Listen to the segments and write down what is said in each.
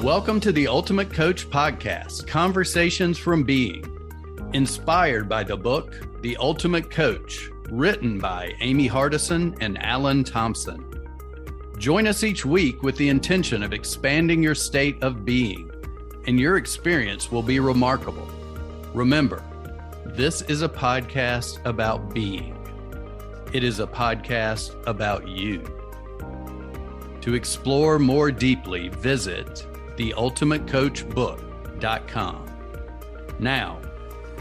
Welcome to the Ultimate Coach Podcast, Conversations from Being, inspired by the book, The Ultimate Coach, written by Amy Hardison and Alan Thompson. Join us each week with the intention of expanding your state of being, and your experience will be remarkable. Remember, this is a podcast about being. It is a podcast about you. To explore more deeply, visit theultimatecoachbook.com. Now,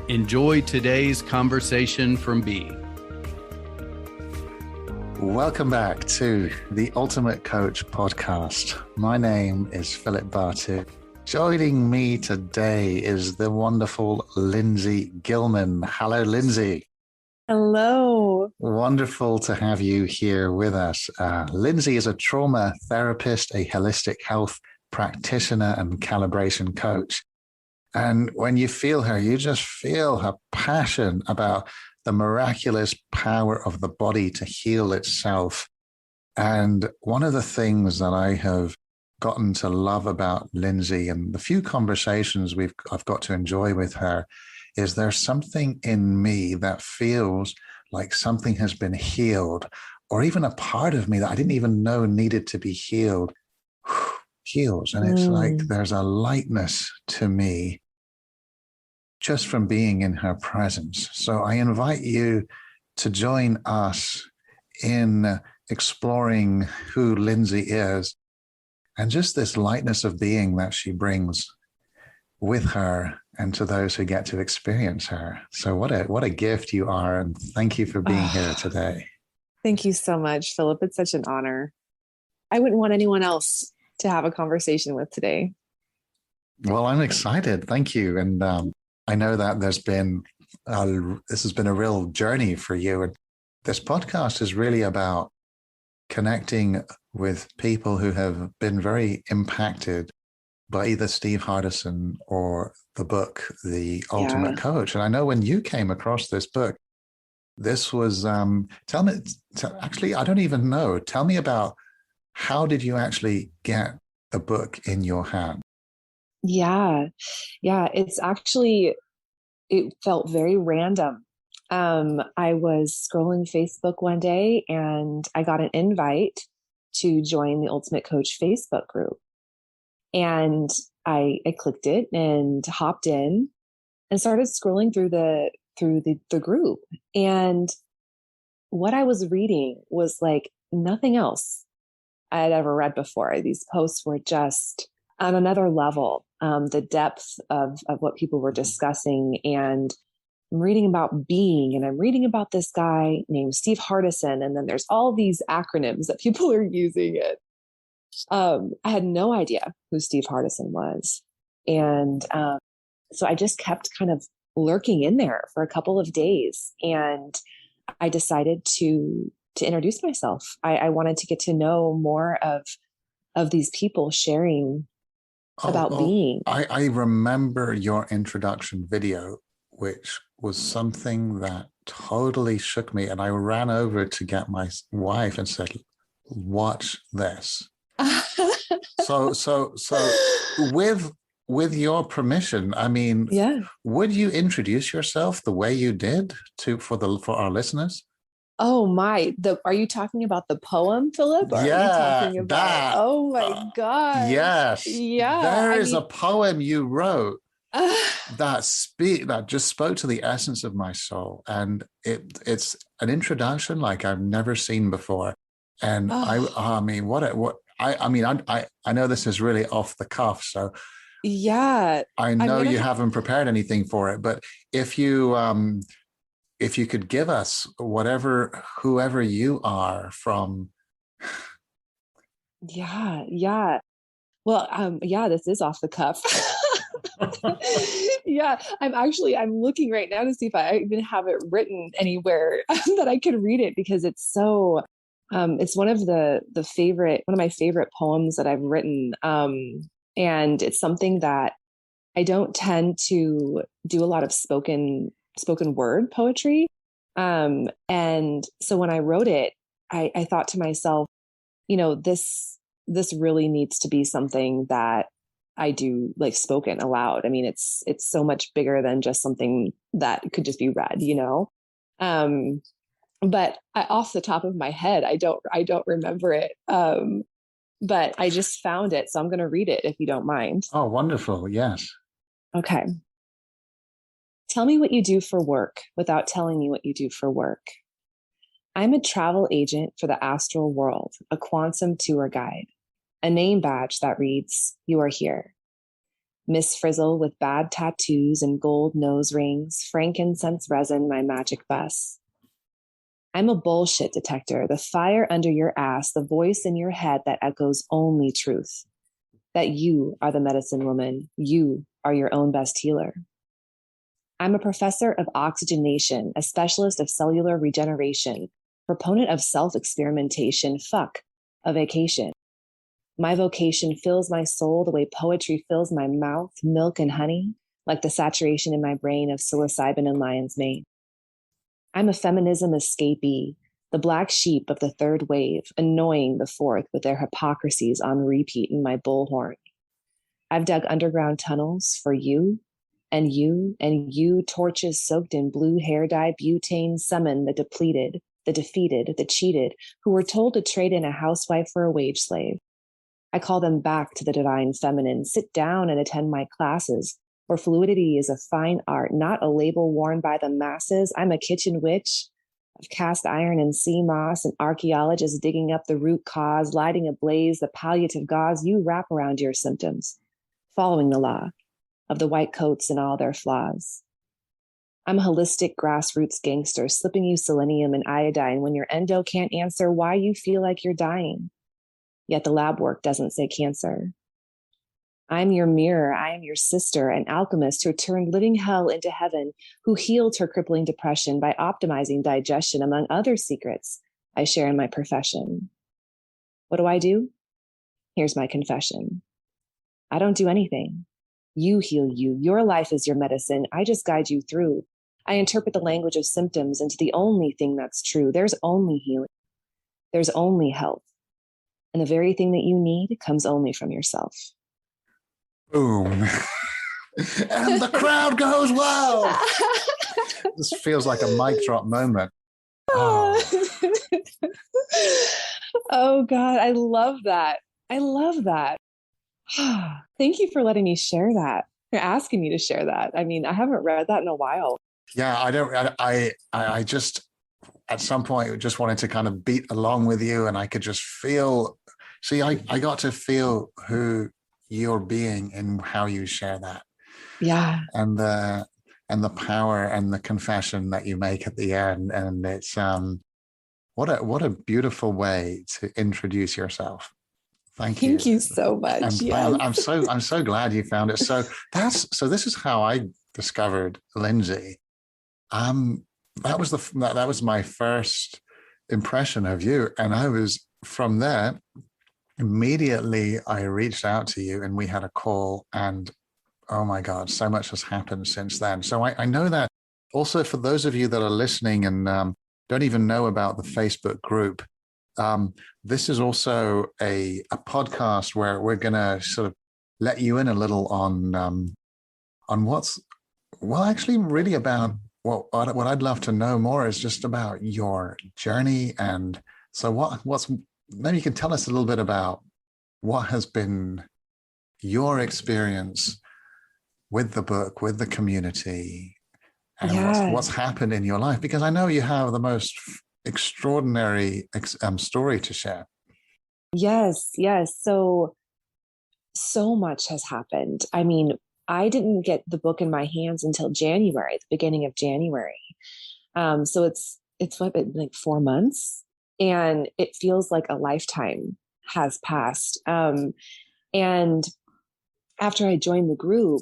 enjoy today's conversation from Being. Welcome back to the Ultimate Coach Podcast. My name is Philip Bartu. Joining me today is the wonderful Lindsay Gilman. Hello, Lindsay. Hello. Wonderful to have you here with us. Lindsay is a trauma therapist, a holistic health practitioner, and calibration coach. And when you feel her, you just feel her passion about the miraculous power of the body to heal itself. And one of the things that I have gotten to love about Lindsay and the few conversations I've got to enjoy with her is there's something in me that feels like something has been healed, or even a part of me that I didn't even know needed to be healed, heals. And it's like there's a lightness to me just from being in her presence. So I invite you to join us in exploring who Lindsay is and just this lightness of being that she brings with her and to those who get to experience her. So what a gift you are. And thank you for being here today. Thank you so much, Philip. It's such an honor. I wouldn't want anyone else to have a conversation with today. Well, I'm excited. Thank you. And I know that this has been a real journey for you. And this podcast is really about connecting with people who have been very impacted by either Steve Hardison or the book, The Ultimate Coach. And I know when you came across this book, this was, actually, I don't even know. Tell me about how did you actually get the book in your hand? Yeah. It's actually, it felt very random. I was scrolling Facebook one day and I got an invite to join the Ultimate Coach Facebook group. And I clicked it and hopped in and started scrolling through the group. And what I was reading was like nothing else I had ever read before. These posts were just on another level, the depth of what people were discussing. And I'm reading about being, and I'm reading about this guy named Steve Hardison. And then there's all these acronyms that people are using it. I had no idea who Steve Hardison was. And so I just kept kind of lurking in there for a couple of days. And I decided to introduce myself. I wanted to get to know more of these people sharing about being. I remember your introduction video, which was something that totally shook me. And I ran over to get my wife and said, watch this. So with your permission, I mean, would you introduce yourself the way you did for our listeners? Oh my! Are you talking about the poem, Philip? Or are you talking about that? Oh my God! Yes. Yeah. There is a poem you wrote that just spoke to the essence of my soul, and it's an introduction like I've never seen before. And I mean, I know this is really off the cuff, so I know you haven't prepared anything for it, but if you could give us whoever you are from. Yeah. Well, this is off the cuff. Yeah, I'm looking right now to see if I even have it written anywhere that I can read it, because it's so, it's one of my favorite poems that I've written. And it's something that I don't tend to do a lot of spoken word poetry. And so when I wrote it, I thought to myself, this really needs to be something that I do like spoken aloud. I mean, it's so much bigger than just something that could just be read, you know? But off the top of my head, I don't remember it. But I just found it. So I'm going to read it if you don't mind. Oh, wonderful. Yes. Okay. Tell me what you do for work without telling me what you do for work. I'm a travel agent for the astral world, a quantum tour guide, a name badge that reads, "You are here." Miss Frizzle with bad tattoos and gold nose rings, frankincense resin, my magic bus. I'm a bullshit detector, the fire under your ass, the voice in your head that echoes only truth. That you are the medicine woman. You are your own best healer. I'm a professor of oxygenation, a specialist of cellular regeneration, proponent of self-experimentation, a vacation. My vocation fills my soul the way poetry fills my mouth, milk and honey, like the saturation in my brain of psilocybin and lion's mane. I'm a feminism escapee, the black sheep of the third wave, annoying the fourth with their hypocrisies on repeat in my bullhorn. I've dug underground tunnels for you, and you, torches soaked in blue hair dye butane summon the depleted, the defeated, the cheated, who were told to trade in a housewife for a wage slave. I call them back to the divine feminine. Sit down and attend my classes, where fluidity is a fine art, not a label worn by the masses. I'm a kitchen witch of cast iron and sea moss, an archaeologist digging up the root cause, lighting ablaze the palliative gauze you wrap around your symptoms, following the law of the white coats and all their flaws. I'm a holistic grassroots gangster, slipping you selenium and iodine when your endo can't answer why you feel like you're dying. Yet the lab work doesn't say cancer. I'm your mirror. I am your sister, an alchemist who turned living hell into heaven, who healed her crippling depression by optimizing digestion, among other secrets I share in my profession. What do? Here's my confession. I don't do anything. You heal you. Your life is your medicine. I just guide you through. I interpret the language of symptoms into the only thing that's true. There's only healing. There's only health. And the very thing that you need comes only from yourself. Boom. And the crowd goes wild. This feels like a mic drop moment. Oh. Oh God, I love that. I love that. Thank you for letting me share that. You're asking me to share that. I mean, I haven't read that in a while. Yeah, I just at some point just wanted to kind of beat along with you, and I could just feel, I got to feel who you're being and how you share that. Yeah. And the power and the confession that you make at the end. And it's what a beautiful way to introduce yourself. Thank you. Thank you so much. And yes. I'm so glad you found it. So this is how I discovered Lindsay. That was my first impression of you. And I was, from there, immediately I reached out to you and we had a call, and oh my God, so much has happened since then. So I know that also for those of you that are listening and don't even know about the Facebook group, this is also a podcast where we're going to sort of let you in a little on what's, well, actually really about what I'd love to know more is just about your journey. And so what's, maybe you can tell us a little bit about what has been your experience with the book, with the community, and what's happened in your life, because I know you have the most extraordinary story to share. Yes. So much has happened. I mean, I didn't get the book in my hands until January, the beginning of January. So it's what, like 4 months, and it feels like a lifetime has passed. And after I joined the group,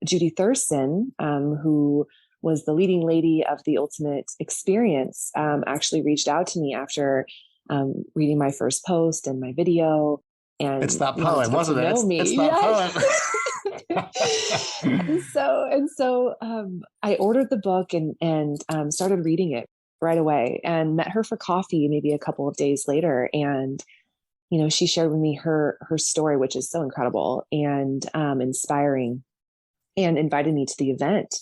Judy Thurston, who was the leading lady of the Ultimate Experience, actually reached out to me after reading my first post and my video. And it's that poem, wasn't it? It's that poem. So I ordered the book and started reading it right away, and met her for coffee maybe a couple of days later. And she shared with me her story, which is so incredible and inspiring, and invited me to the event.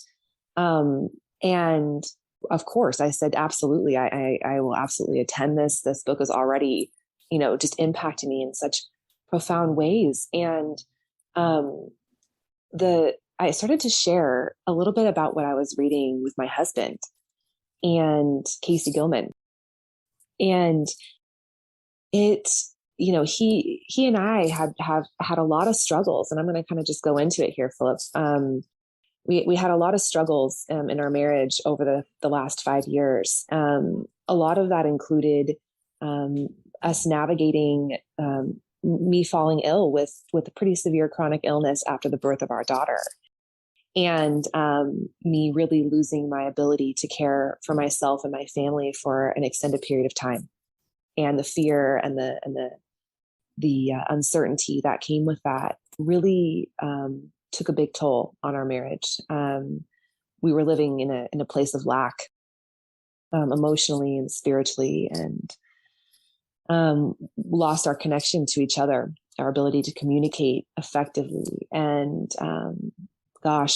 And of course, I said, absolutely, I will absolutely attend this. This book is already, just impacting me in such profound ways. And I started to share a little bit about what I was reading with my husband and Casey Gilman. And he and I have had a lot of struggles, and I'm going to kind of just go into it here, Philip. We had a lot of struggles in our marriage over the last 5 years. A lot of that included us navigating me falling ill with a pretty severe chronic illness after the birth of our daughter, and me really losing my ability to care for myself and my family for an extended period of time, and the fear and the uncertainty that came with that really took a big toll on our marriage. We were living in a place of lack, emotionally and spiritually, and lost our connection to each other, our ability to communicate effectively. And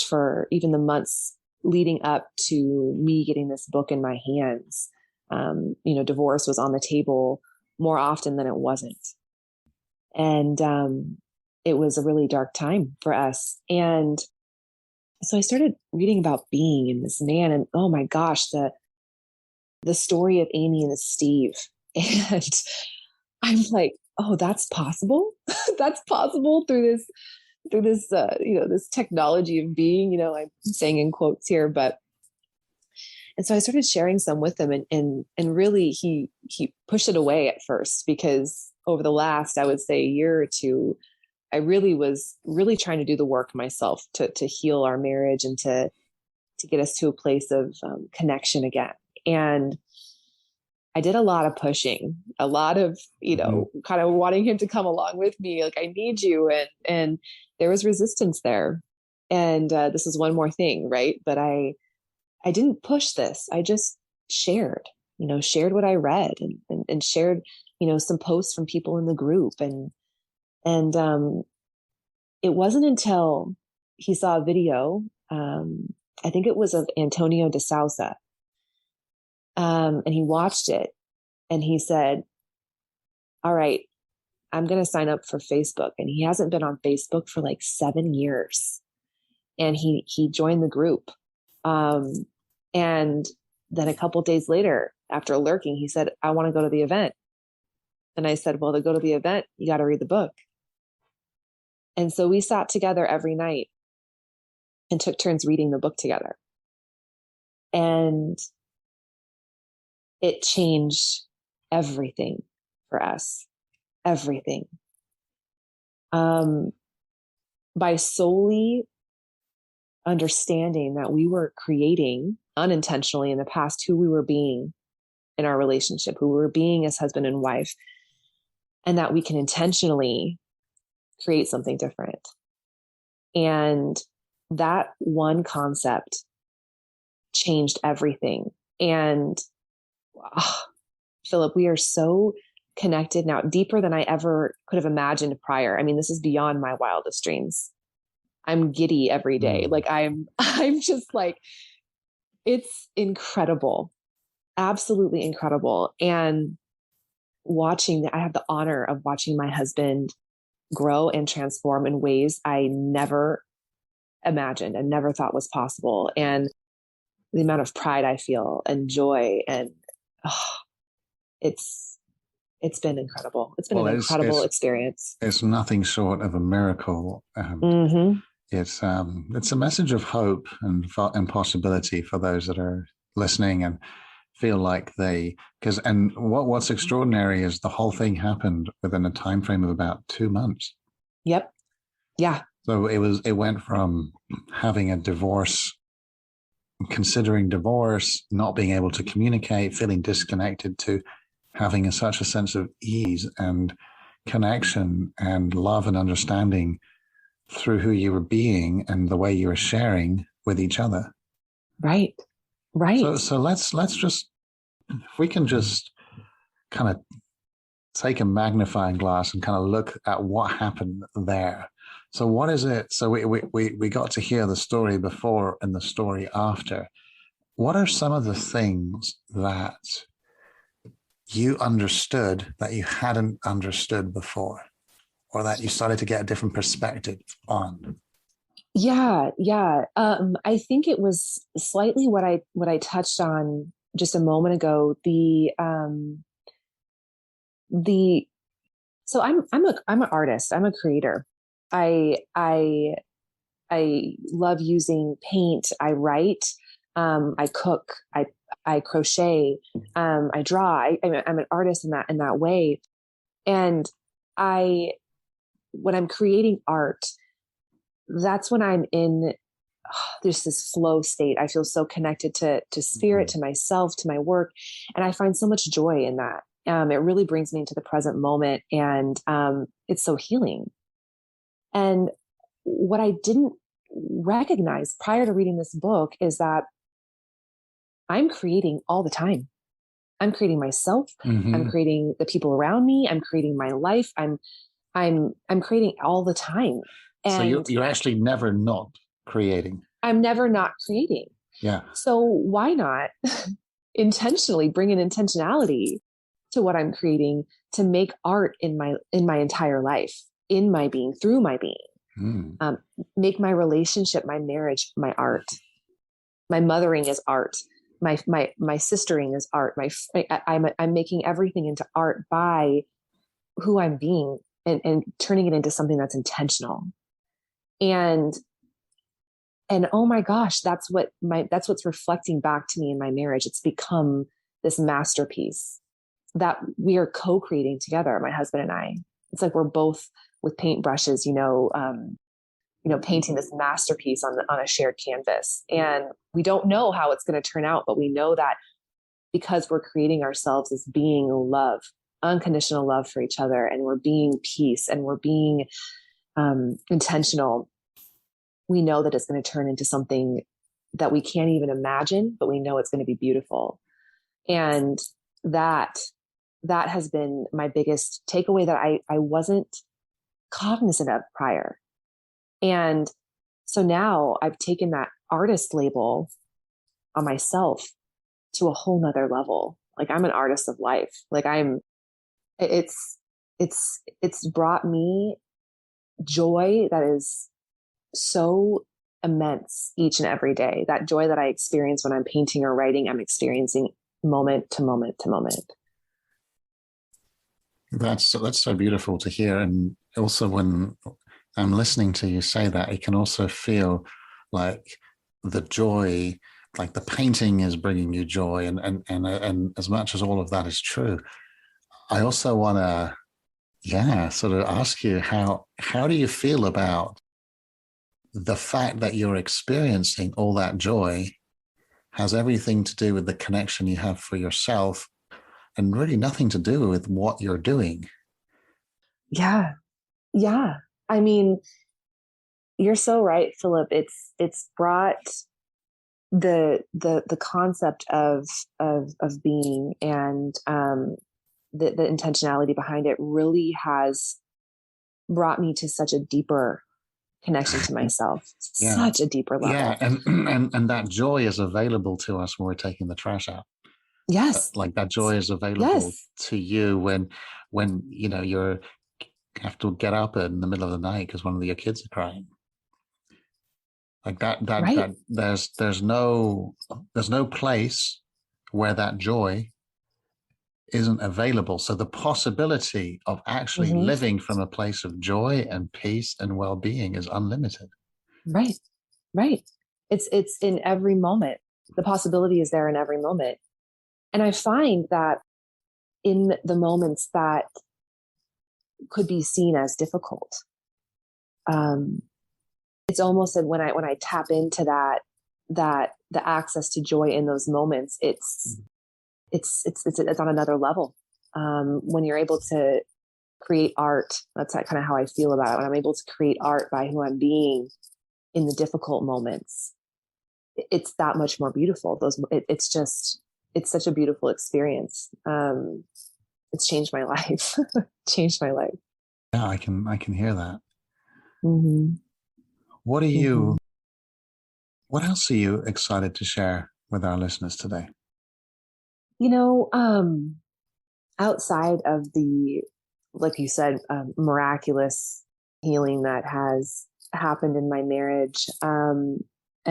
for even the months leading up to me getting this book in my hands, divorce was on the table more often than it wasn't. And it was a really dark time for us. And so I started reading about being in this man, and oh my gosh, the story of Amy and Steve. And I'm like, oh, that's possible. That's possible through this, this technology of being, I'm saying in quotes here, and so I started sharing some with him, and really he pushed it away at first, because over the last, I would say, a year or two, I really was trying to do the work myself to heal our marriage and to get us to a place of kind of wanting him to come along with me. Like, I need you. And there was resistance there. And this is one more thing, right? But I didn't push this. I just shared what I read and shared, some posts from people in the group. And it wasn't until he saw a video, I think it was of Antonio de Sousa. And he watched it and he said, all right, I'm going to sign up for Facebook. And he hasn't been on Facebook for like 7 years. And he joined the group. And then a couple of days later, after lurking, he said, I want to go to the event. And I said, well, to go to the event, you got to read the book. And so we sat together every night and took turns reading the book together. And it changed everything for us, everything. By solely understanding that we were creating unintentionally in the past who we were being in our relationship, who we were being as husband and wife, and that we can intentionally create something different. And that one concept changed everything. And Philip, we are so connected now, deeper than I ever could have imagined prior. I mean, this is beyond my wildest dreams. I'm giddy every day. Like I'm just like, it's incredible, absolutely incredible. And I have the honor of watching my husband grow and transform in ways I never imagined and never thought was possible. And the amount of pride I feel and joy, and it's been incredible. It's been an incredible experience. It's nothing short of a miracle. It's a message of hope and possibility for those that are listening and feel like what's extraordinary is the whole thing happened within a time frame of about 2 months. Yep. Yeah. So it went from having a divorce, considering divorce, not being able to communicate, feeling disconnected, to having such a sense of ease and connection and love and understanding through who you were being and the way you were sharing with each other. Right. So let's just, if we can just kind of take a magnifying glass and kind of look at what happened there. So what is it? So we got to hear the story before and the story after. What are some of the things that you understood that you hadn't understood before, or that you started to get a different perspective on? Yeah. I think it was slightly what I touched on just a moment ago. So I'm an artist. I'm a creator. I love using paint. I write. I cook. I crochet. I draw. I'm an artist in that way. And when I'm creating art, that's when I'm in there's this flow state. I feel so connected to spirit, to myself, to my work. And I find so much joy in that. It really brings me into the present moment, and it's so healing. And what I didn't recognize prior to reading this book is that I'm creating all the time. I'm creating myself. I'm creating the people around me. I'm creating my life. I'm creating all the time. And so you're actually never not creating. I'm never not creating. Yeah. So why not intentionally bring an intentionality to what I'm creating to make art in my entire life, in my being, through my being. Make my relationship, my marriage, my art. My mothering is art. My sistering is art. I'm making everything into art by who I'm being, and turning it into something that's intentional. And oh my gosh, that's what's reflecting back to me in my marriage. It's become this masterpiece that we are co-creating together, my husband and I. It's like we're both with paintbrushes, painting this masterpiece on a shared canvas. And we don't know how it's going to turn out, but we know that because we're creating ourselves as being love, unconditional love for each other, and we're being peace, and we're being intentional, we know that it's going to turn into something that we can't even imagine, but we know it's going to be beautiful. And that has been my biggest takeaway that I wasn't cognizant of prior. And so now I've taken that artist label on myself to a whole nother level. Like, I'm an artist of life. Like, it's brought me joy that is so immense each and every day. That joy that I experience when I'm painting or writing, I'm experiencing moment to moment to moment. That's so beautiful to hear. And also, when I'm listening to you say that, it can also feel like the joy, like the painting is bringing you joy. And as much as all of that is true, I also want to, sort of ask you, how do you feel about the fact that you're experiencing all that joy has everything to do with the connection you have for yourself and really nothing to do with what you're doing? Yeah. I mean, you're so right, Philip. It's brought the concept of being, and the intentionality behind it really has brought me to such a deeper connection to myself, such a deeper level. Yeah, and that joy is available to us when we're taking the trash out. Yes, like that joy is available to you when you have to get up in the middle of the night because one of your kids are crying. Like that right. there's no place where that joy isn't available. So the possibility of actually living from a place of joy and peace and well-being is unlimited. Right. It's in every moment. The possibility is there in every moment. And I find that in the moments that could be seen as difficult, it's almost that when I tap into that the access to joy in those moments, it's on another level. When you're able to create art, that's kind of how I feel about it. When I'm able to create art by who I'm being in the difficult moments, it's that much more beautiful. It's such a beautiful experience. it's changed my life. Changed my life. Yeah, I can hear that. Mm-hmm. What are Mm-hmm. you, what else are you excited to share with our listeners today? Outside of the, like you said, miraculous healing that has happened in my marriage, and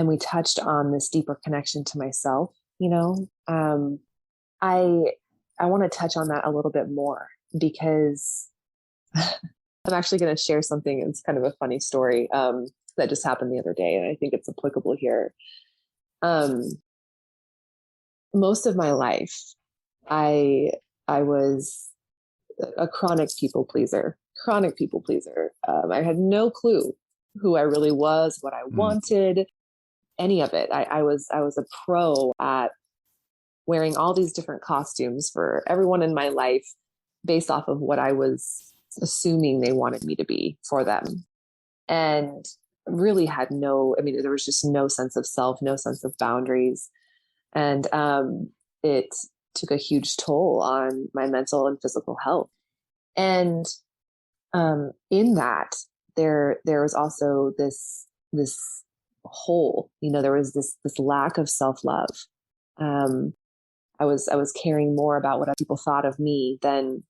we touched on this deeper connection to myself, I want to touch on that a little bit more because I'm actually going to share something. It's kind of a funny story that just happened the other day, and I think it's applicable here. Most of my life, I was a chronic people pleaser. I had no clue who I really was, what I wanted, any of it. I was a pro at wearing all these different costumes for everyone in my life based off of what I was assuming they wanted me to be for them. And really had there was just no sense of self, no sense of boundaries. And it took a huge toll on my mental and physical health. And in that, there was also this hole. There was this lack of self-love. I was caring more about what other people thought of me than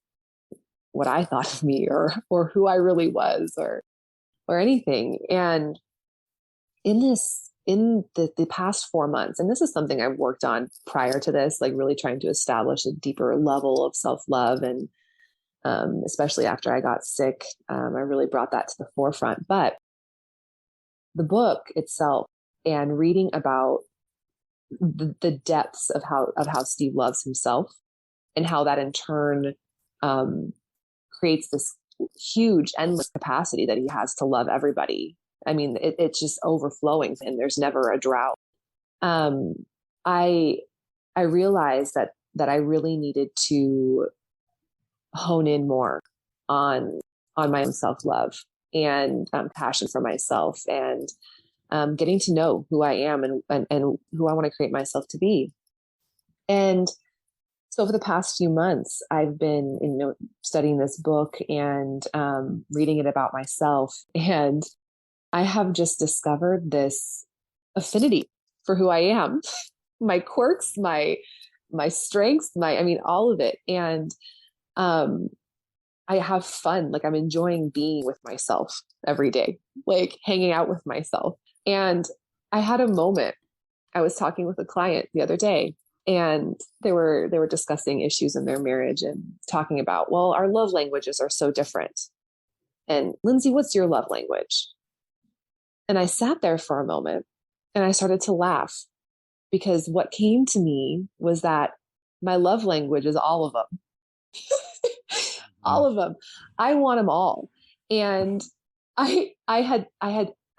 what I thought of me, or who I really was, or anything. And in the past 4 months, and this is something I've worked on prior to this, like really trying to establish a deeper level of self-love, and especially after I got sick, I really brought that to the forefront. But the book itself and reading about the depths of how Steve loves himself, and how that in turn creates this huge, endless capacity that he has to love everybody. I mean, it's just overflowing, and there's never a drought. I realized that I really needed to hone in more on my own self-love and passion for myself, and getting to know who I am and who I want to create myself to be. And so for the past few months, I've been studying this book and reading it about myself. And I have just discovered this affinity for who I am, my quirks, my strengths, all of it. And I have fun. Like, I'm enjoying being with myself every day, like hanging out with myself. And I had a moment. I was talking with a client the other day, and they were discussing issues in their marriage and talking about, well, our love languages are so different. And Lindsay, what's your love language? And I sat there for a moment and I started to laugh, because what came to me was that my love language is all of them. All of them. I want them all. And I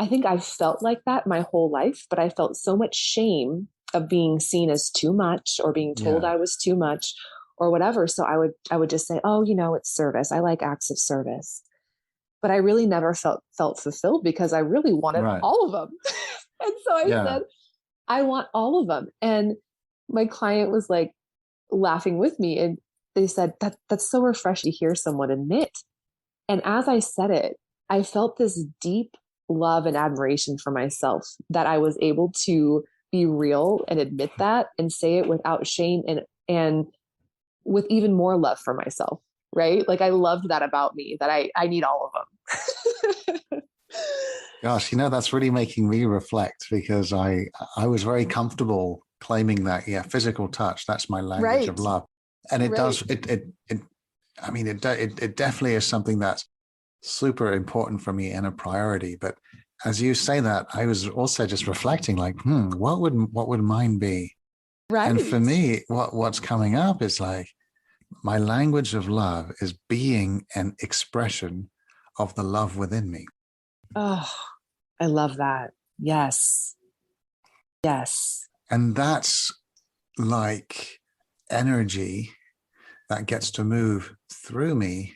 think I've felt like that my whole life, but I felt so much shame of being seen as too much, or being told I was too much, or whatever. So I would just say, oh, it's service. I like acts of service. But I really never felt fulfilled, because I really wanted all of them. And so I said, I want all of them. And my client was like laughing with me, and they said, that's so refreshing to hear someone admit. And as I said it, I felt this deep love and admiration for myself, that I was able to be real and admit that, and say it without shame, and with even more love for myself. Right? Like, I loved that about me, that I need all of them. Gosh, that's really making me reflect, because I was very comfortable claiming that, physical touch, that's my language of love. And it does, it definitely is something that's super important for me and a priority. But as you say that, I was also just reflecting, like, what would mine be? Right. And for me, what's coming up is like, my language of love is being an expression of the love within me. Oh, I love that. Yes. Yes. And that's like energy that gets to move through me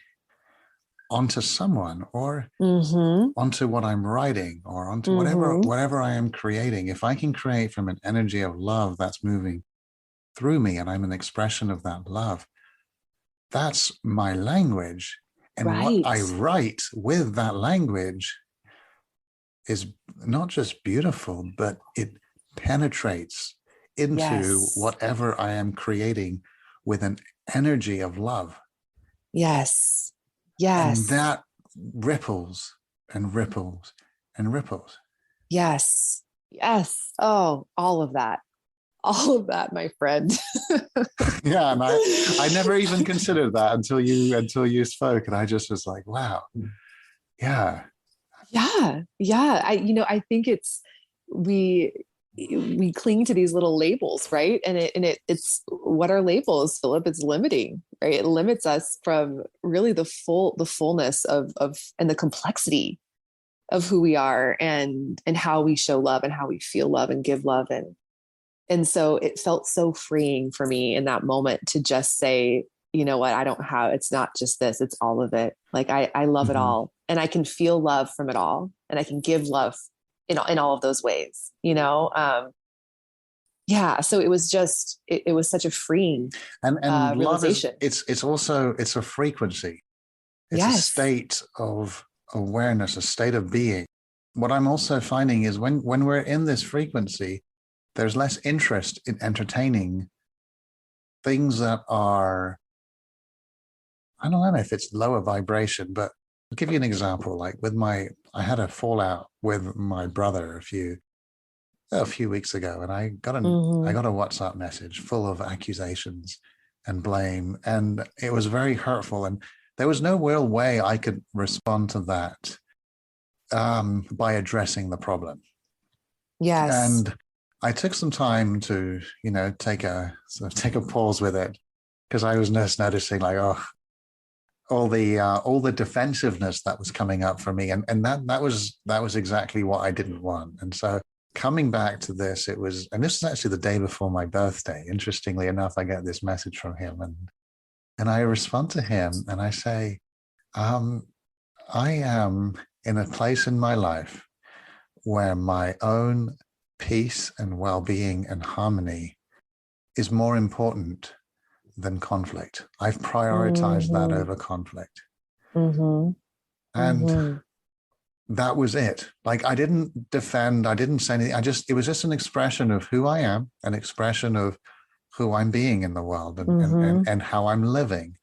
onto someone, or onto what I'm writing, or onto whatever I am creating. If I can create from an energy of love that's moving through me, and I'm an expression of that love, that's my language. And what I write with that language is not just beautiful, but it penetrates into whatever I am creating with an energy of love. Yes. And that ripples and ripples and ripples. Yes. Yes. Oh, all of that, my friend. Yeah. And I never even considered that until you spoke. And I just was like, wow. Yeah. Yeah. Yeah. I think we cling to these little labels, right? And it's what are labels, Philip? It's limiting, right? It limits us from really the fullness of and the complexity of who we are and how we show love and how we feel love and give love. And so it felt so freeing for me in that moment to just say, you know what, it's not just this, it's all of it. Like I love it all, and I can feel love from it all, and I can give love in all of those ways, yeah. So it was just, it was such a freeing and realization. Love is, it's a frequency. It's a state of awareness, a state of being. What I'm also finding is when we're in this frequency, there's less interest in entertaining things that are, I don't know if it's lower vibration, but I'll give you an example. Like I had a fallout with my brother a few weeks ago, and I got a WhatsApp message full of accusations and blame, and it was very hurtful. And there was no real way I could respond to that by addressing the problem. Yes. And I took some time to, take a pause with it, because I was just noticing like, all the defensiveness that was coming up for me. And that was exactly what I didn't want. And so coming back to this, and this is actually the day before my birthday. Interestingly enough, I get this message from him, and I respond to him and I say, I am in a place in my life where my own peace and well-being and harmony is more important than conflict. I've prioritized that over conflict. And that was it. Like, I didn't defend, I didn't say anything. It was just an expression of who I am, an expression of who I'm being in the world, and how I'm living.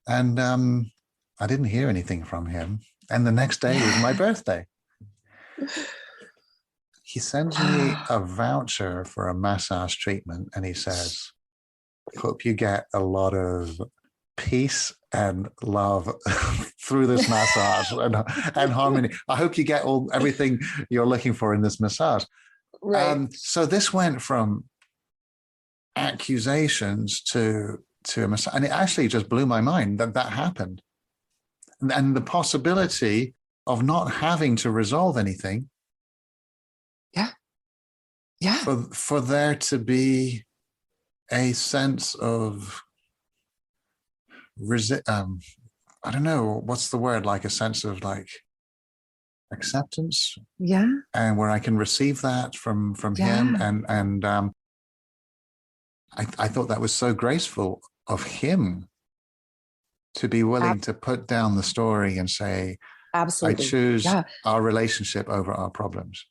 And I didn't hear anything from him. And the next day was my birthday. He sends me a voucher for a massage treatment, and he says, I hope you get a lot of peace and love through this massage and harmony. I hope you get everything you're looking for in this massage. Right. So this went from accusations to a massage, and it actually just blew my mind that happened. And the possibility of not having to resolve anything. Yeah. Yeah. For there to be a sense of I don't know what's the word, like a sense of like acceptance. Yeah. And where I can receive that from him. And I thought that was so graceful of him to be willing to put down the story and say, absolutely, I choose our relationship over our problems.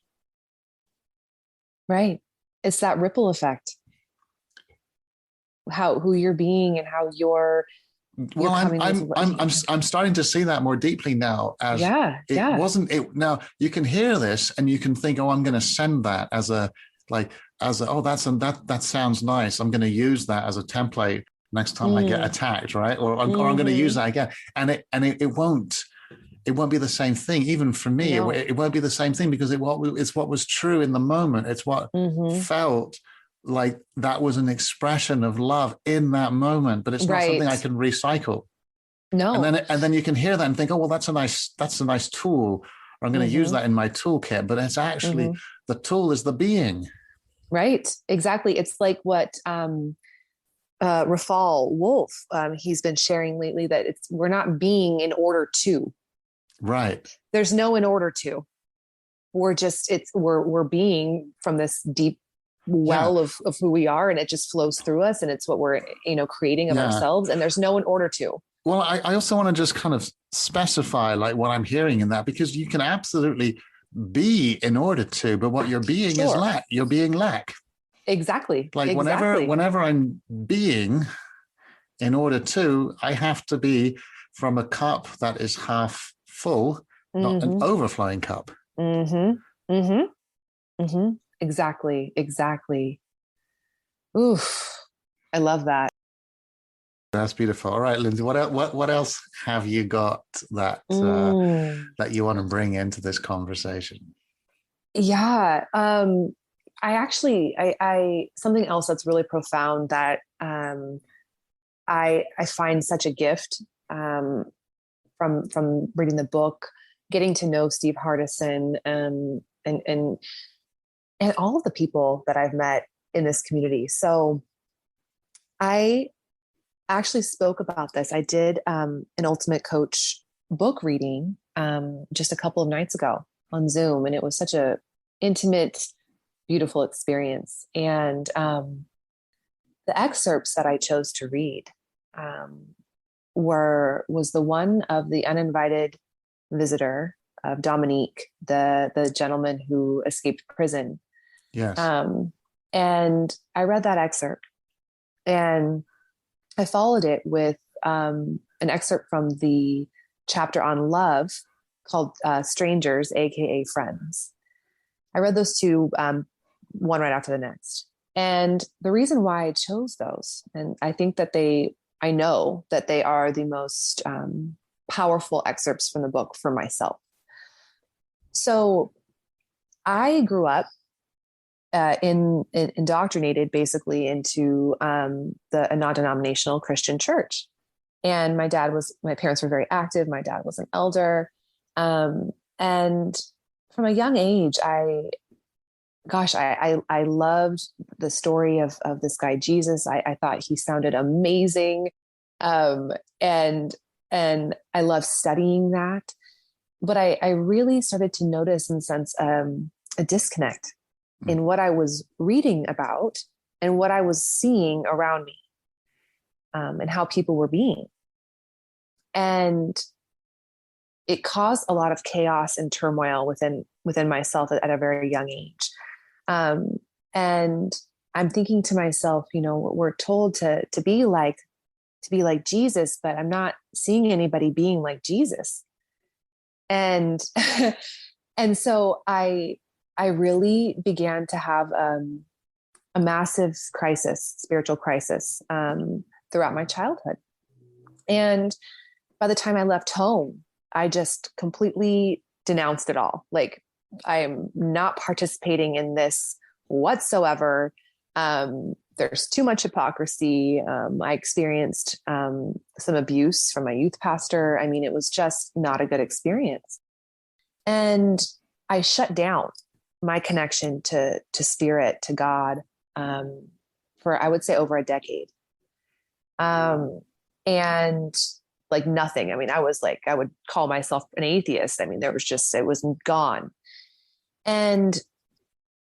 Right. It's that ripple effect. Who you're being and how you're I'm starting to see that more deeply now. As wasn't it. Now you can hear this and you can think, oh, I'm going to send that as that sounds nice. I'm going to use that as a template next time I get attacked, right? Or I'm going to use that again, and it won't be the same thing. Even for me, no. it won't be the same thing, because it's what was true in the moment. It's what felt like that was an expression of love in that moment, but it's not something I can recycle. No. And then you can hear that and think, oh, well, that's a nice tool. Or I'm going to use that in my toolkit, but it's actually the tool is the being. Right. Exactly. It's like what Rafal Wolf, he's been sharing lately, that we're not being in order to. Right. There's no in order to. We're just we're being from this deep well of who we are, and it just flows through us, and it's what we're, creating of ourselves, and there's no one order to. Well, I also want to just kind of specify like what I'm hearing in that, because you can absolutely be in order to, but what you're being is lack. You're being lack. Exactly. Like whenever I'm being in order to, I have to be from a cup that is half full, not an overflowing cup. Exactly. Oof. I love that. That's beautiful. All right, Lindsay, what else have you got that that you want to bring into this conversation? Yeah. I actually, I something else that's really profound that I find such a gift from reading the book, getting to know Steve Hardison, and all of the people that I've met in this community. So I actually spoke about this. I did an Ultimate Coach book reading just a couple of nights ago on Zoom, and it was such a intimate, beautiful experience. And the excerpts that I chose to read was the one of the uninvited visitor of Dominique, the gentleman who escaped prison. Yes. And I read that excerpt, and I followed it with an excerpt from the chapter on love called Strangers, AKA Friends. I read those two, one right after the next. And the reason why I chose those, and I think that I know that they are the most powerful excerpts from the book for myself. So I grew up indoctrinated basically into a non-denominational Christian church. And my parents were very active. My dad was an elder. And from a young age, I loved the story of this guy, Jesus. I thought he sounded amazing. And I love studying that. But I really started to notice and sense a disconnect in what I was reading about and what I was seeing around me, and how people were being. And it caused a lot of chaos and turmoil within myself at a very young age. And I'm thinking to myself, we're told to be like Jesus, but I'm not seeing anybody being like Jesus. And, and so I really began to have a massive spiritual crisis, throughout my childhood. And by the time I left home, I just completely denounced it all. Like, I am not participating in this whatsoever. There's too much hypocrisy. I experienced some abuse from my youth pastor. I mean, it was just not a good experience. And I shut down my connection to spirit, to God, for, I would say, over a decade. And like nothing. I mean, I would call myself an atheist. I mean, it was gone. And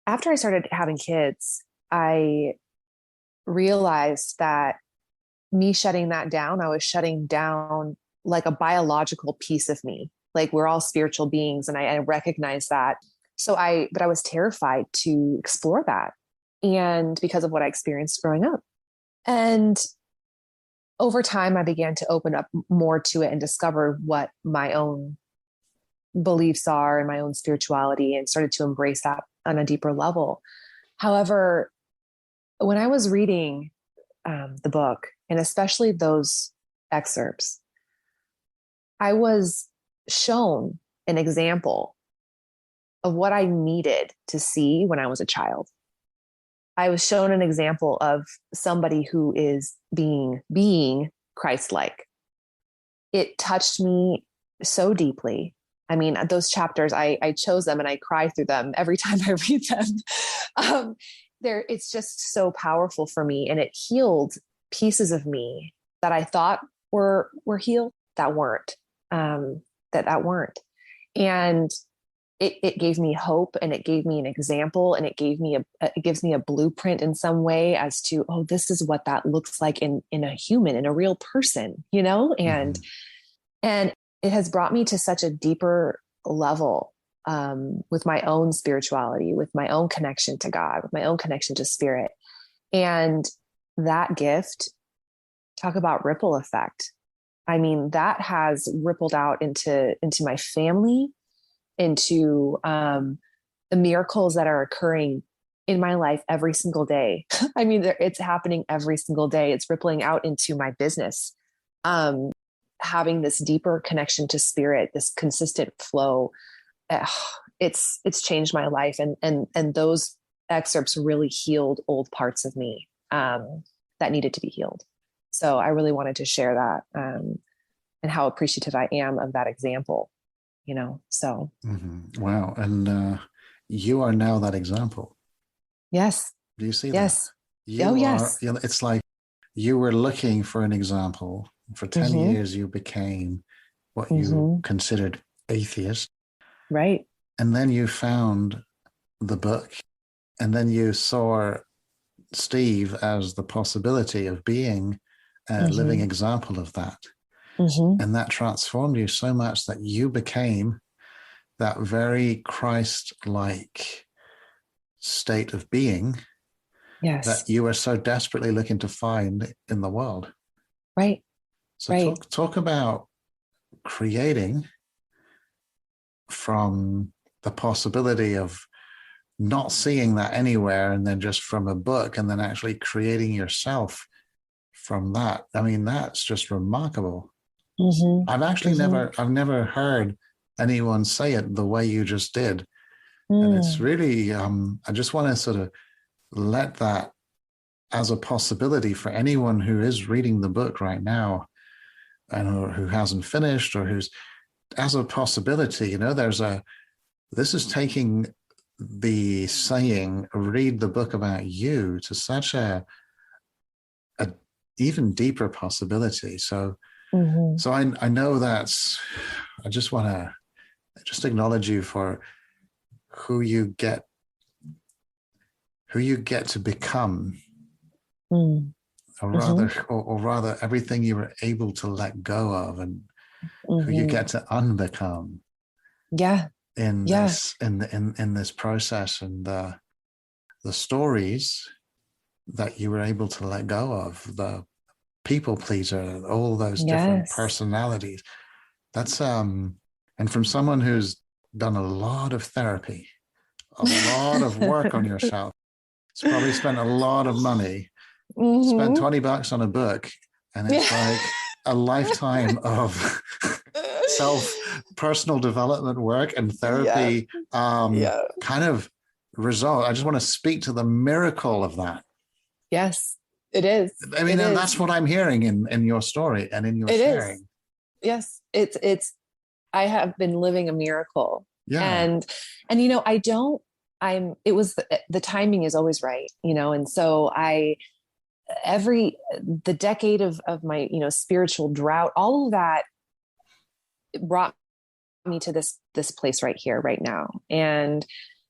after I started having kids, I realized that me shutting that down, I was shutting down like a biological piece of me. Like, we're all spiritual beings. And I recognized that. But I was terrified to explore that. And because of what I experienced growing up. And over time, I began to open up more to it and discover what my own beliefs are and my own spirituality, and started to embrace that on a deeper level. However, when I was reading the book, and especially those excerpts, I was shown an example of what I needed to see when I was a child. I was shown an example of somebody who is being Christ-like. It touched me so deeply. I mean, those chapters, I chose them and I cry through them every time I read them. It's just so powerful for me, and it healed pieces of me that I thought were healed that weren't. That weren't. And it gave me hope, and it gave me an example, and it gives me a blueprint in some way as to, oh, this is what that looks like in a human, in a real person, and it has brought me to such a deeper level, with my own spirituality, with my own connection to God, with my own connection to spirit. And that gift, talk about ripple effect. I mean, that has rippled out into my family, into the miracles that are occurring in my life every single day. I mean, it's happening every single day. It's rippling out into my business. Having this deeper connection to spirit, this consistent flow, it's changed my life. And those excerpts really healed old parts of me that needed to be healed. So I really wanted to share that, and how appreciative I am of that example, so. Mm-hmm. Wow. And you are now that example. Yes. Do you see that? Yes. Yes. It's like you were looking for an example. For 10 mm-hmm. years, you became what you mm-hmm. considered atheist. Right. And then you found the book, and then you saw Steve as the possibility of being a mm-hmm. living example of that. Mm-hmm. And that transformed you so much that you became that very Christ-like state of being. Yes. That you were so desperately looking to find in the world. Right. So right. talk about creating from the possibility of not seeing that anywhere, and then just from a book, and then actually creating yourself from that. I mean, that's just remarkable. Mm-hmm. I've actually mm-hmm. I've never heard anyone say it the way you just did. And it's really, I just want to sort of let that as a possibility for anyone who is reading the book right now, and who hasn't finished, or who's, as a possibility, this is taking the saying, read the book about you, to such a even deeper possibility. So, mm-hmm. so I know I just want to just acknowledge you for who you get to become, or rather, mm-hmm. or rather, everything you were able to let go of, and mm-hmm. who you get to unbecome. Yeah. In this in this process, and the stories that you were able to let go of, the people pleaser, all those different personalities. That's and from someone who's done a lot of therapy, a lot of work on yourself. It's probably spent a lot of money, spent $20 on a book, and it's like a lifetime of personal development work and therapy kind of result. I just want to speak to the miracle of that. Yes, it is. I mean, and that's what I'm hearing in your story and in your sharing. Is. Yes, it's I have been living a miracle. Yeah. And it was the timing is always right, and so the decade of my, spiritual drought, all of that brought me to this place right here, right now. And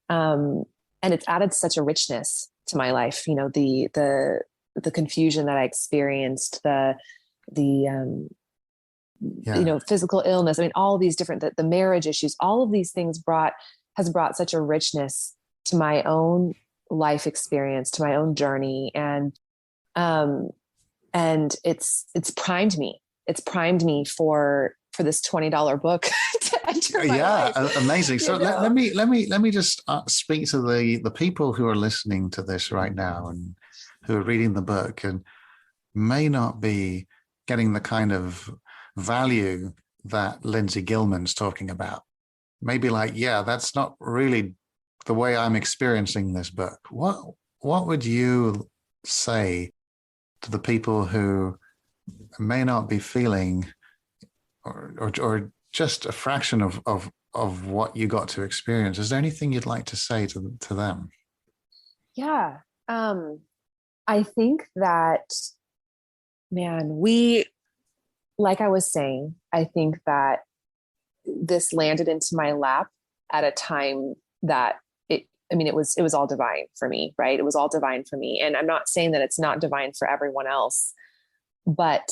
it's added such a richness to my life, the confusion that I experienced, the physical illness. I mean, all of these different, the marriage issues, all of these things has brought such a richness to my own life experience, to my own journey. And it's primed me. It's primed me for this $20 book to enter my life. Amazing. So let me just speak to the people who are listening to this right now and who are reading the book and may not be getting the kind of value that Lindsay Gilman's talking about. Maybe like, that's not really the way I'm experiencing this book. What would you say to the people who may not be feeling or just a fraction of what you got to experience? Is there anything you'd like to say to them? Yeah. I think that, man, like I was saying, I think that this landed into my lap at a time that it was all divine for me, right? It was all divine for me. And I'm not saying that it's not divine for everyone else, but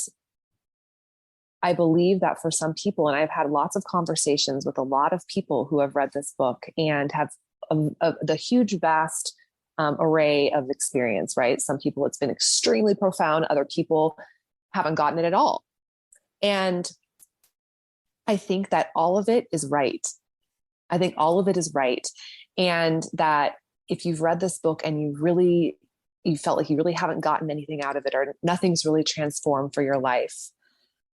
I believe that for some people, and I've had lots of conversations with a lot of people who have read this book and have the huge, vast array of experience, right? Some people, it's been extremely profound. Other people haven't gotten it at all. And I think that all of it is right. I think all of it is right. And that if you've read this book and you felt like you really haven't gotten anything out of it, or nothing's really transformed for your life,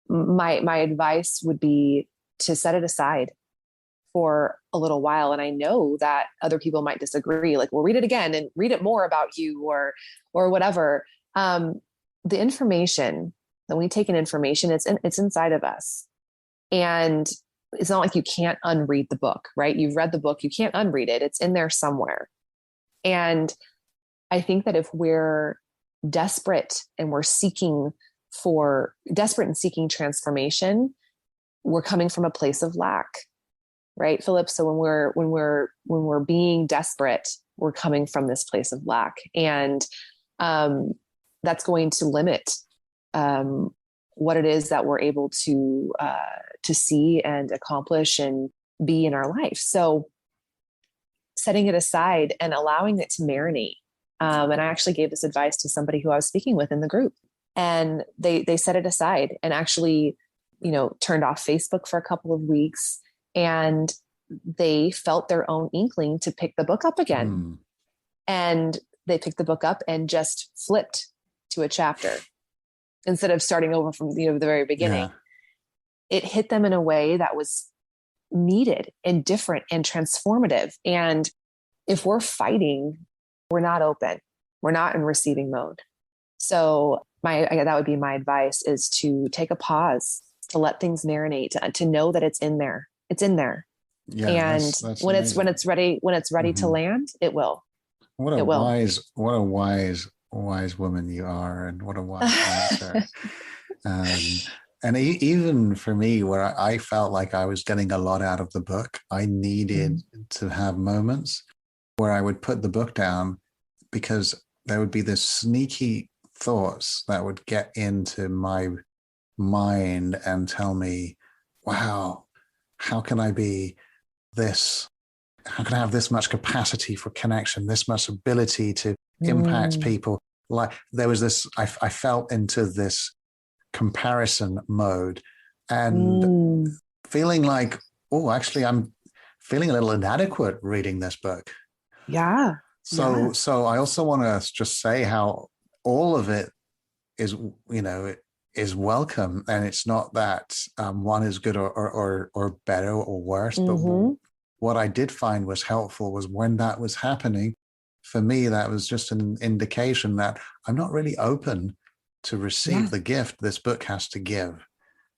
my advice would be to set it aside for a little while. And I know that other people might disagree, like, well, read it again and read it more about you or whatever. The information, when we take in information, it's inside of us. And it's not like you can't unread the book, right? You've read the book, you can't unread it. It's in there somewhere. And I think that if we're desperate and seeking transformation, we're coming from a place of lack, right, Philip? So when we're being desperate, we're coming from this place of lack, and that's going to limit what it is that we're able to see and accomplish and be in our life. So setting it aside and allowing it to marinate. And I actually gave this advice to somebody who I was speaking with in the group, and they set it aside and actually, turned off Facebook for a couple of weeks, and they felt their own inkling to pick the book up again. And they picked the book up and just flipped to a chapter instead of starting over from the very beginning. Yeah. It hit them in a way that was needed and different and transformative. And if we're fighting, we're not open. We're not in receiving mode. So that would be my advice, is to take a pause, to let things marinate, to know that it's in there. It's in there. Yeah, and that's when amazing. it's ready to land, it will. What a wise woman you are, and what a wise answer. And even for me, where I felt like I was getting a lot out of the book, I needed to have moments where I would put the book down, because there would be this sneaky thoughts that would get into my mind and tell me, wow, how can I be this? How can I have this much capacity for connection, this much ability to impact people? Like there was this, I felt into this comparison mode and feeling like, oh, actually, I'm feeling a little inadequate reading this book. Yeah. So I also want to just say how all of it is, is welcome. And it's not that one is good or better or worse, but what I did find was helpful was when that was happening, for me, that was just an indication that I'm not really open to receive the gift this book has to give.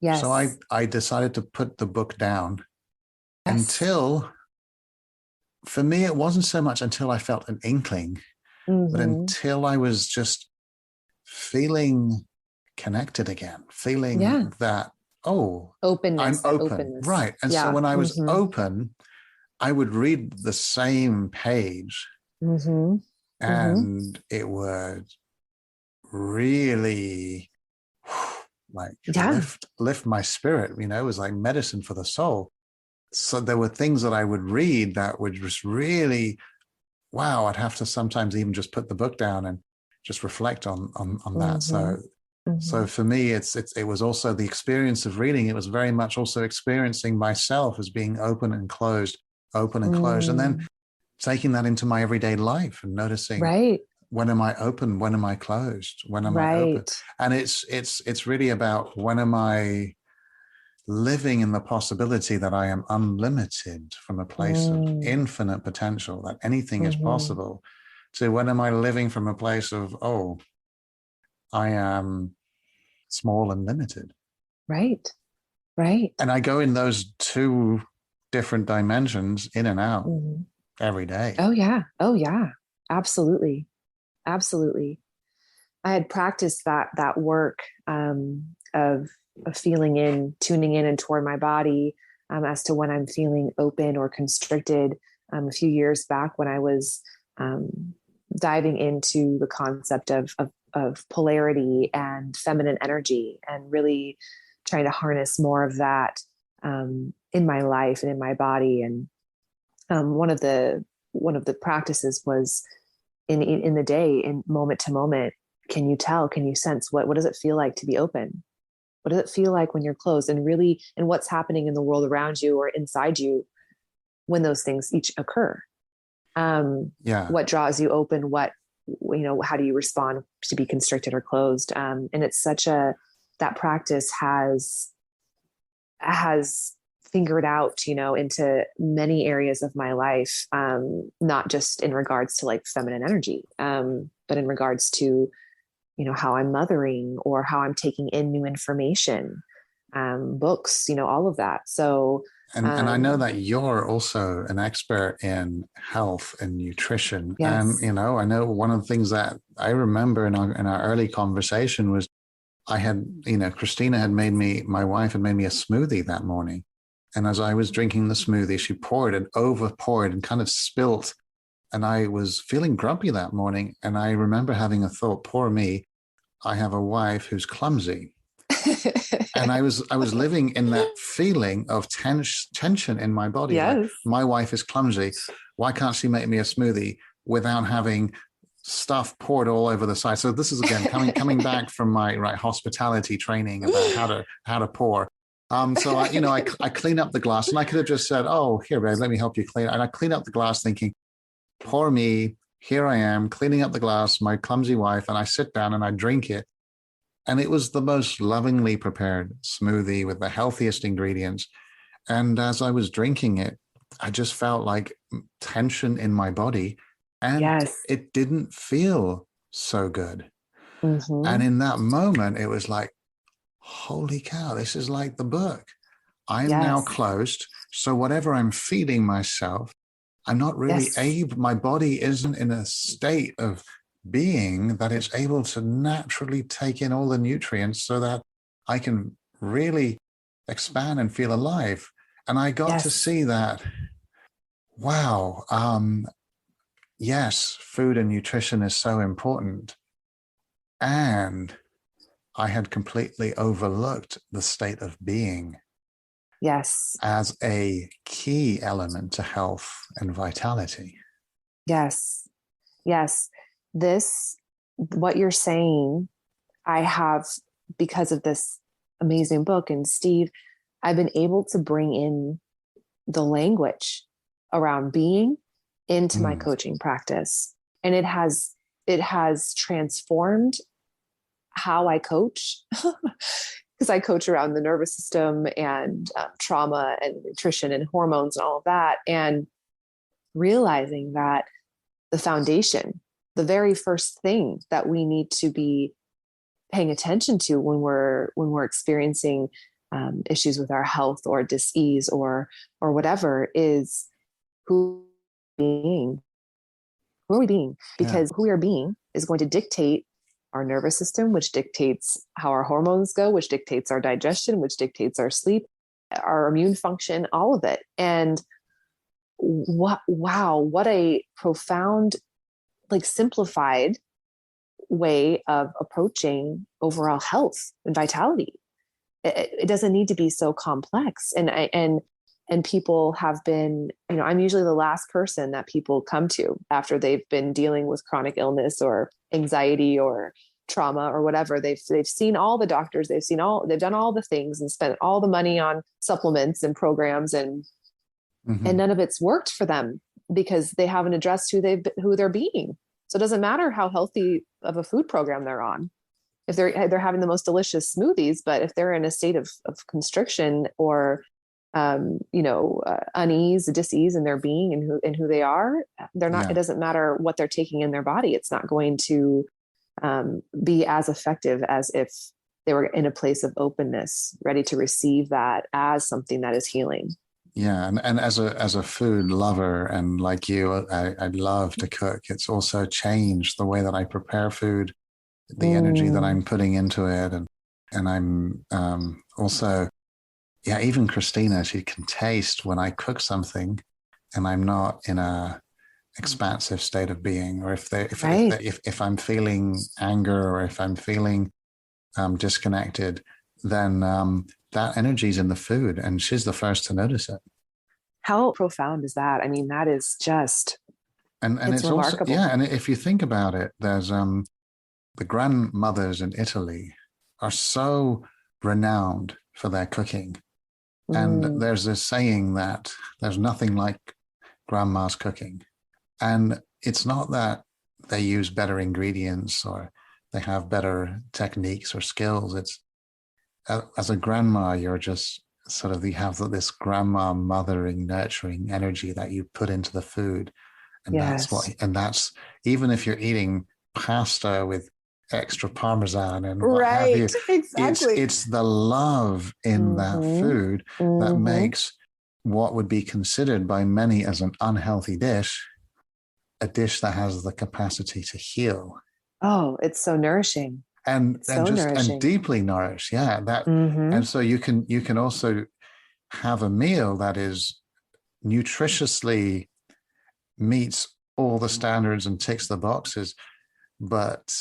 Yes. So I decided to put the book down until, for me, it wasn't so much until I felt an inkling, but until I was just feeling connected again, feeling that, openness, I'm open. Openness. Right. And so when I was open, I would read the same page and it would really lift my spirit. It was like medicine for the soul. So there were things that I would read that would just really, wow, I'd have to sometimes even just put the book down and just reflect on that. So for me, it was also the experience of reading. It was very much also experiencing myself as being open and closed, and then taking that into my everyday life and noticing, when am I open? When am I closed? When am I open? And it's really about, when am I living in the possibility that I am unlimited from a place of infinite potential, that anything is possible, to when am I living from a place of, I am small and limited. Right. And I go in those two different dimensions, in and out, every day. Oh yeah. Absolutely. I had practiced that work of feeling in, tuning in and toward my body as to when I'm feeling open or constricted. A few years back when I was diving into the concept of polarity and feminine energy, and really trying to harness more of that in my life and in my body. And one of the practices was in the day, in moment to moment, can you sense what does it feel like to be open? What does it feel like when you're closed? And really, and what's happening in the world around you or inside you when those things each occur? What draws you open? How do you respond to be constricted or closed? And it's that practice has fingered out, into many areas of my life, not just in regards to like feminine energy, but in regards to, how I'm mothering or how I'm taking in new information, books, all of that. So, and I know that you're also an expert in health and nutrition. Yes. And, I know one of the things that I remember in our early conversation was my wife had made me a smoothie that morning. And as I was drinking the smoothie, she poured and over poured and kind of spilt. And I was feeling grumpy that morning. And I remember having a thought, poor me, I have a wife who's clumsy. And I was living in that feeling of tension in my body. Yes. Like, my wife is clumsy. Why can't she make me a smoothie without having stuff poured all over the side? So this is again coming back from my hospitality training about how to pour. So I clean up the glass, and I could have just said, "Oh, here, babe, let me help you clean." And I clean up the glass, thinking, "Poor me, here I am cleaning up the glass, my clumsy wife," and I sit down and I drink it. And it was the most lovingly prepared smoothie with the healthiest ingredients. And as I was drinking it, I just felt like tension in my body, and it didn't feel so good. Mm-hmm. And in that moment, it was like, holy cow, this is like the book. I'm now closed. So whatever I'm feeding myself, I'm not really able, my body isn't in a state of being that it's able to naturally take in all the nutrients so that I can really expand and feel alive. And I got to see that, wow, yes, food and nutrition is so important. And I had completely overlooked the state of being. Yes. As a key element to health and vitality. Yes. Yes. What you're saying, I have, because of this amazing book, and Steve, I've been able to bring in the language around being into my coaching practice. And it has transformed how I coach, because I coach around the nervous system and trauma and nutrition and hormones and all of that. And realizing that the foundation, the very first thing that we need to be paying attention to when we're experiencing issues with our health or dis-ease or whatever, is who are we being? Because who we are being is going to dictate our nervous system, which dictates how our hormones go, which dictates our digestion, which dictates our sleep, our immune function, all of it. And what a profound, simplified way of approaching overall health and vitality. It doesn't need to be so complex. And people have been, I'm usually the last person that people come to after they've been dealing with chronic illness or anxiety or trauma or whatever. They've seen all the doctors, they've done all the things and spent all the money on supplements and programs, and none of it's worked for them because they haven't addressed who they're being. So it doesn't matter how healthy of a food program they're on. If they're having the most delicious smoothies, but if they're in a state of constriction or unease, dis-ease in their being and who they are, they're not, it doesn't matter what they're taking in their body. It's not going to be as effective as if they were in a place of openness, ready to receive that as something that is healing. Yeah. And as a food lover, and like you, I love to cook. It's also changed the way that I prepare food, the energy that I'm putting into it. And I'm also, yeah, even Christina, she can taste when I cook something and I'm not in a expansive state of being, or Right. if I'm feeling anger, or if I'm feeling disconnected, then that energy's in the food, and she's the first to notice it. How profound is that? I mean, that is just, And it's it's also, remarkable. yeah, and if you think about it, there's the grandmothers in Italy are so renowned for their cooking. And Mm, there's this saying that there's nothing like grandma's cooking. And it's not that they use better ingredients or they have better techniques or skills. It's as a grandma, you're just sort of, you have this grandma mothering, nurturing energy that you put into the food. yes. And that's, even if you're eating pasta with extra parmesan and what have Right. you, Exactly. it's the love in that Mm-hmm. food that Mm-hmm. makes what would be considered by many as an unhealthy dish a dish that has the capacity to heal Oh, it's so nourishing. It's and so just and nourishing. deeply nourish. Yeah, that. Mm-hmm. And so you can also have a meal that is nutritiously meets all the standards and ticks the boxes, but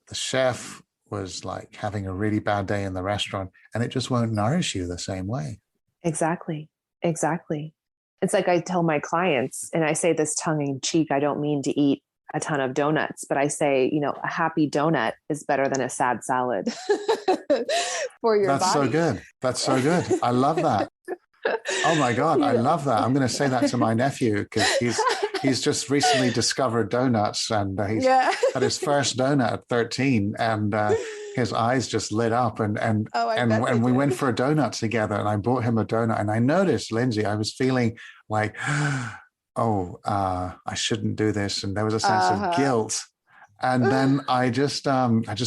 the chef was like having a really bad day in the restaurant and it just won't nourish you the same way. Exactly. Exactly. It's like I tell my clients, and I say this tongue in cheek, I don't mean to eat a ton of donuts, but I say, a happy donut is better than a sad salad for your That's so body. good. That's so good. I love that. Oh my God, you I know. love that. I'm going to say that to my nephew because he's just recently discovered donuts, and he's Yeah. had his first donut at 13, and his eyes just lit up, Oh, I bet they and we went did. for a donut together, and I bought him a donut, and I noticed, Lindsay, I was feeling like, oh, I shouldn't do this, and there was a sense of Uh-huh. guilt, and then I just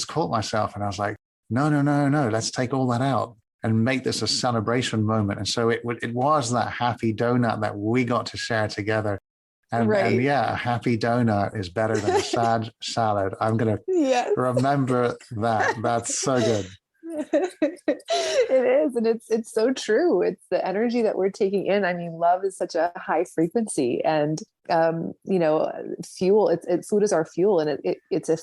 caught myself, and I was like, no, no, no, no, let's take all that out and make this a celebration moment. And so it was that happy donut that we got to share together. And Right. yeah, a happy donut is better than a sad salad. I'm gonna Yes. remember that. That's so good. It is, and it's so true. It's the energy that we're taking in. I mean, love is such a high frequency, and fuel. Food is our fuel, and it's a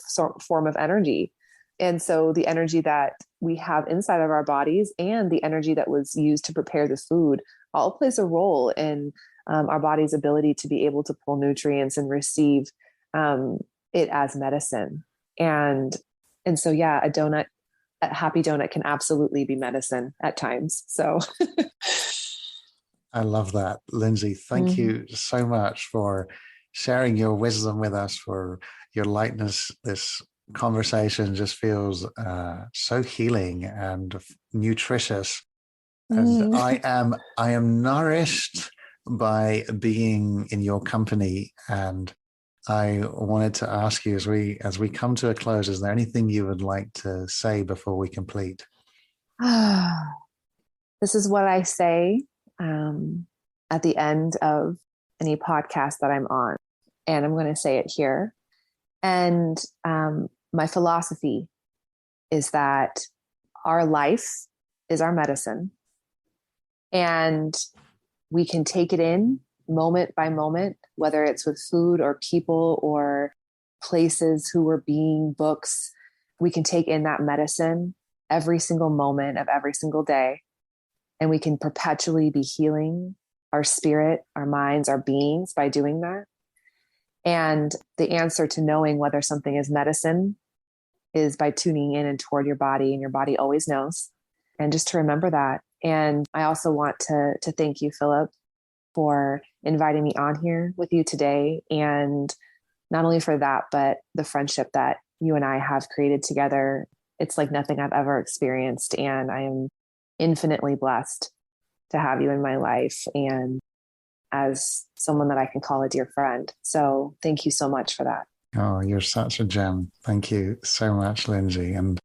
form of energy. And so the energy that we have inside of our bodies and the energy that was used to prepare the food all plays a role in our body's ability to be able to pull nutrients and receive um, it as medicine. And so yeah, a happy donut can absolutely be medicine at times. So I love that. Lindsay, thank Mhm. you so much for sharing your wisdom with us, for your lightness. This conversation just feels so healing and nutritious. And Mm. I am nourished by being in your company. And I wanted to ask you, as we come to a close, is there anything you would like to say before we complete? This is what I say um, at the end of any podcast that I'm on. And I'm going to say it here. And my philosophy is that our life is our medicine. And we can take it in moment by moment, whether it's with food or people or places, who we're being, books. We can take in that medicine every single moment of every single day. And we can perpetually be healing our spirit, our minds, our beings by doing that. And the answer to knowing whether something is medicine is by tuning in and toward your body, and your body always knows. And just to remember that. And I also want to thank you, Philip, for inviting me on here with you today. And not only for that, but the friendship that you and I have created together. It's like nothing I've ever experienced. And I am infinitely blessed to have you in my life and as someone that I can call a dear friend. So thank you so much for that. Oh, you're such a gem. Thank you so much, Lindsay. And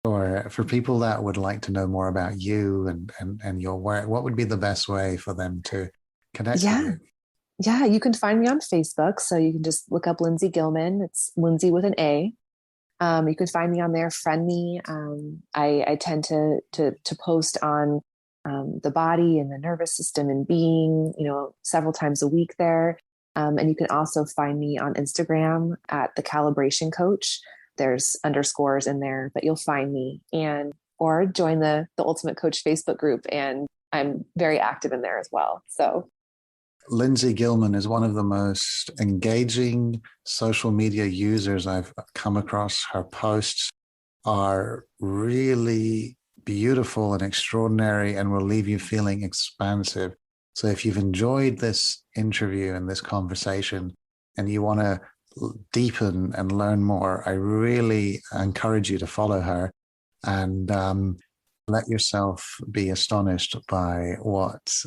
for people that would like to know more about you and your work, what would be the best way for them to connect with Yeah. you? Yeah. You can find me on Facebook. So you can just look up Lindsay Gilman. It's Lindsay with an A. You can find me on there, friend me. I tend to post on the body and the nervous system and being, several times a week there. And you can also find me on Instagram at the calibration coach. There's underscores in there, but you'll find me, or join the Ultimate Coach Facebook group. And I'm very active in there as well. So Lindsay Gilman is one of the most engaging social media users I've come across. Her posts are really beautiful and extraordinary and will leave you feeling expansive. So if you've enjoyed this interview and this conversation and you want to deepen and learn more, I really encourage you to follow her and let yourself be astonished by what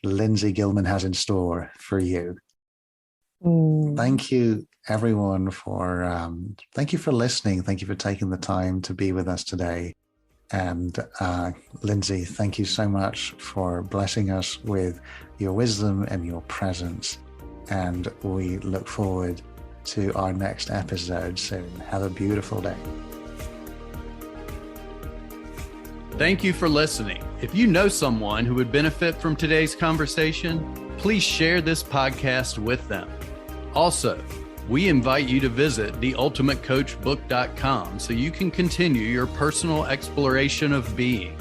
Lindsay Gilman has in store for you. Thank you, everyone, thank you for listening. Thank you for taking the time to be with us today. And Lindsay, thank you so much for blessing us with your wisdom and your presence. And we look forward to our next episode soon. Have a beautiful day. Thank you for listening. If you know someone who would benefit from today's conversation, please share this podcast with them. Also, we invite you to visit theultimatecoachbook.com so you can continue your personal exploration of being.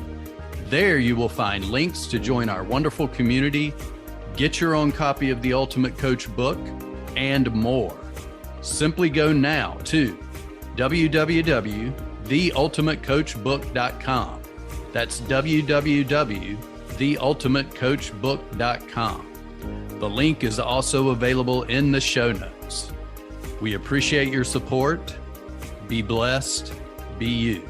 There you will find links to join our wonderful community, get your own copy of the Ultimate Coach book, and more. Simply go now to www.theultimatecoachbook.com. That's www.theultimatecoachbook.com. The link is also available in the show notes. We appreciate your support. Be blessed. Be you.